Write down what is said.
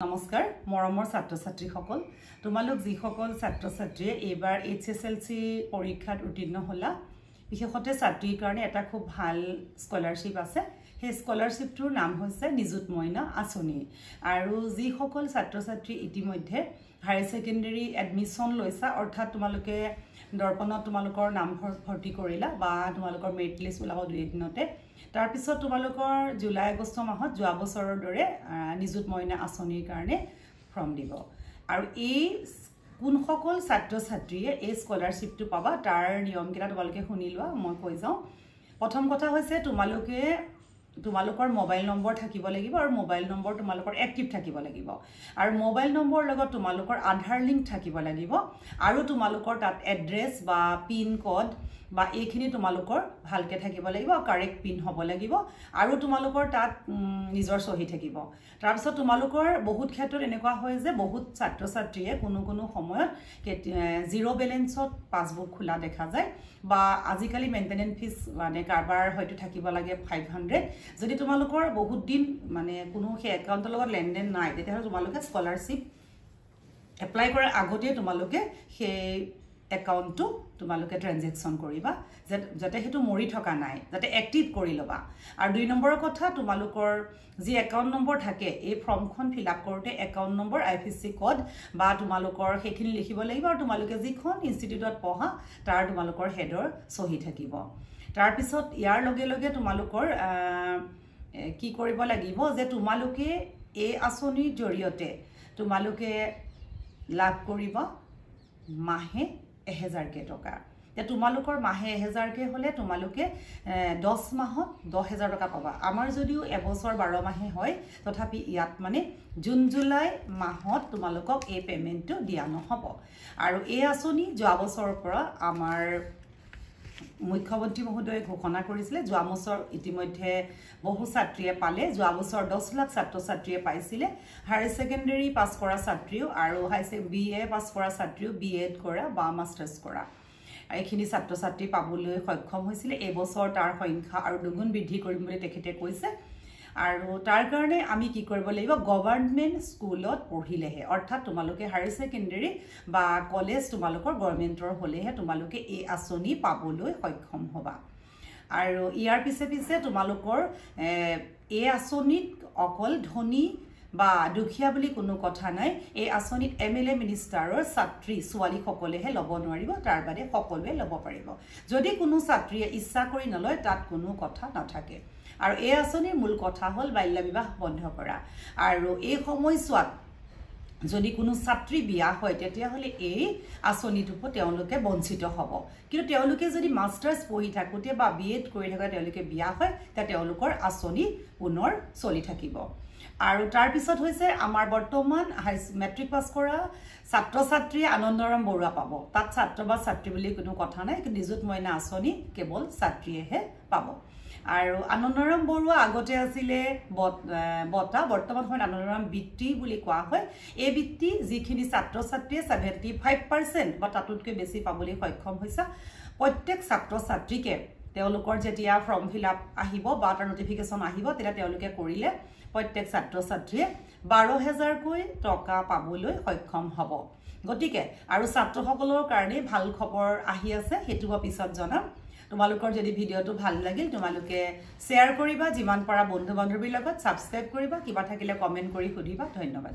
নমস্কাৰ মৰমৰ ছাত্ৰ ছাত্ৰীসকল তোমালোক যিসকল ছাত্ৰ ছাত্ৰীয়ে এইবাৰ এইচএসএলসি পৰীক্ষাত উত্তীৰ্ণ হলা বিশেষতে ছাত্ৰীৰ কাৰণে এটা খুব ভাল স্কলাৰশিপ আছে সেই স্কলাৰশিপটোৰ নাম হৈছে নিযুত মইনা আঁচনি আৰু যিসকল ছাত্ৰ ছাত্ৰী ইতিমধ্যে হায়াৰ সেকেন্ডাৰী এডমিশন লৈছা অৰ্থাৎ তোমালোকে দৰ্পণত তোমালোকৰ নাম ভৰ্তি কৰিলা বা তোমালোকৰ মেৰিট লিষ্ট ওলাব দুই দিনতে তাৰ পিছত তোমালোকৰ জুলাই আগষ্ট মাহত যোৱা বছৰৰ দৰে নিযুত মইনা আঁচনিৰ কাৰণে ফৰ্ম দিব আৰু এই কোন সকল ছাত্ৰ ছাত্ৰীয়ে এই স্কলাৰশিপটো পাবা তাৰ নিয়ম কিটা তোমালোকে শুনি লোৱা মই কৈ যাও প্ৰথম কথা হৈছে তোমালোকৰ মোবাইল নম্বৰ থাকিব লাগিব আৰু মোবাইল নম্বৰ তোমালোকৰ এক্টিভ থাকিব লাগিব আৰু মোবাইল নম্বৰ লগত তোমালোকৰ আধাৰ লিংক থাকিব লাগিব আৰু তোমালোকৰ তাত এড্ৰেছ বা পিন কোড বা এইখিনি তোমালোকৰ ভালকে থাকিব লাগিব কাৰেক্ট পিন হ'ব লাগিব আৰু তোমালোকৰ তাত নিজৰ সহি থাকিব তাৰ পিছত তোমালোকৰ বহুত ক্ষেত্ৰত এনেকুৱা হয় যে বহুত ছাত্ৰ ছাত্ৰীয়ে কোনো সময়ত জিৰো বেলেন্সত পাসবুক খোলা দেখা যায় বা আজিকালি মেইনটেনেন্স ফিস মানে কাৰবাৰ হয়তো থাকিব লাগে 500 যদি তোমালোকৰ বহুত দিন মানে কোনো হে একাউন্টৰ লগত লেনদেন নাই তেতিয়াহলে তোমালোকে স্কলাৰশিপ এপ্লাই কৰাৰ আগতে তোমালোকে সেই একাউন্টটো তোমালোকে ট্ৰানজেকশন কৰিবা যাতে হেতু মৰি থকা নাই যাতে এক্টিভ কৰি লবা আৰু দুই নম্বৰৰ কথা তোমালোকৰ যি একাউন্ট নম্বৰ থাকে এই ফৰ্মখন ফিল আপ কৰোতে একাউন্ট নম্বৰ আইএফএসসি কোড বা তোমালোকৰ সেইখিনি লিখিব লাগিব আৰু তোমালোকে যিখন ইনষ্টিটিউটত পঢ়া তাৰ তোমালোকৰ হেডৰ সহি থাকিব তাৰ পিছত ইয়াৰ লগে লগে তোমালোকৰ কি কৰিব লাগিব যে তোমালোকে এই আঁচনিৰ জৰিয়তে তোমালোকে লাভ কৰিবা মাহে 1000 কে টকা তে তোমালোকৰ মাহে 1000 কে হলে তোমালোকে 10 মাহত 10000 টকা পাবা আমাৰ যদিও এবছৰ 12 মাহে হয় তথাপি ইয়াত মানে জুন জুলাই মাহত তোমালোকক এই পেমেন্টটো দিয়া নহব আৰু এই আঁচনি যোৱা বছৰৰ পৰা আমাৰ মুখ্যমন্ত্ৰী মহোদয়ে ঘোষণা কৰিছিলে যোৱা বছৰ ইতিমধ্যে বহু ছাত্ৰীয়ে পালে যোৱা বছৰ 10 লাখ ছাত্ৰ ছাত্ৰীয়ে পাইছিলে হায়াৰ সেকেন্ডাৰী পাস কৰা ছাত্ৰীও আৰু বিএ পাস কৰা ছাত্ৰীও বিএড কৰা বা মাস্টাৰ্স কৰা এইখিনি ছাত্ৰ ছাত্ৰী পাবলৈ সক্ষম হৈছিলে এই বছৰ তাৰ সংখ্যা আৰু দুগুণ বৃদ্ধি কৰিম বুলি তেখেতে কৈছে আৰু তাৰ কাৰণে আমি কি কৰিব লাগিব গভৰ্ণমেন্ট স্কুলত পঢ়িলেহে অৰ্থাৎ তোমালোকে হায়াৰ সেকেন্ডাৰী বা কলেজ তোমালোকৰ গভৰ্ণমেন্টৰ হলেহে তোমালোকে এই আঁচনি পাবলৈ সক্ষম হবা আৰু ইয়াৰ পিছে তোমালোকৰ এই আঁচনিত অকল ধনী বা দুখীয়া বুলি কোনো কথা নাই এই আঁচনিত এমএলএ মিনিষ্টাৰৰ ছাত্ৰী ছোৱালী সকলেহে লব নোৱাৰিব তাৰ বাদে সকলোৱে লব পাৰিব যদি কোনো ছাত্ৰীয়ে ইচ্ছা কৰি নলয় তাত কোনো কথা নাথাকে আৰু এই আঁচনিৰ মূল কথা হল বাল্য বিবাহ বন্ধ কৰা আৰু এই সময়ছোৱাত যদি কোনো ছাত্ৰী বিয়া হয় তেতিয়া হলে এই আঁচনিটো তেওঁলোকে বঞ্চিত হ'ব কিন্তু তেওঁলোকে যদি মাস্টাৰ্স পঢ়ি থাকোতে বা বিএড কৰি থাকোতে তেওঁলোকে বিয়া হয় তে তেওঁলোকৰ আঁচনি পুনৰ চলি থাকিব আৰু তাৰ পিছত হৈছে আমাৰ বৰ্তমান মেট্ৰিক পাস কৰা ছাত্ৰ ছাত্ৰী আনন্দৰাম বৰুৱা পাব তাত ছাত্ৰ বা ছাত্ৰী বুলি কোনো কথা নাই কিন্তু নিযুত মইনা আঁচনি কেৱল ছাত্ৰীয়েহে পাব আৰু আনন্দৰাম বৰুৱা আগতে আছিলে বটা বৰ্তমান হয় আনন্দৰাম বৃত্তি বুলি কোৱা হয় এই বৃত্তি যিখিনি ছাত্ৰ ছাত্ৰীয়ে 75% বা তাতকৈ বেছি পাবলৈ সক্ষম হৈছে প্ৰত্যেক ছাত্ৰ ছাত্ৰীকে তেওঁলোকৰ যেতিয়া ফৰ্ম ফিল আপ আহিব বা তাৰ নটিফিকেশন আহিব তেতিয়া তেওঁলোকে কৰিলে প্ৰত্যেক ছাত্ৰ ছাত্ৰীয়ে 12000 কৈ টকা পাবলৈ সক্ষম হ'ব গতিকে আৰু ছাত্ৰসকলৰ কাৰণে ভাল খবৰ আহি আছে হেতু পিছত জনাম তোমালোকৰ যদি ভিডিওটো ভাল লাগিল তোমালোকে শেয়াৰ কৰিবা যিমান পাৰা বন্ধু বান্ধৱীৰ লগত সাবস্ক্ৰাইব কৰিবা কিবা থাকিলে কমেন্ট কৰি সুধিবা ধন্যবাদ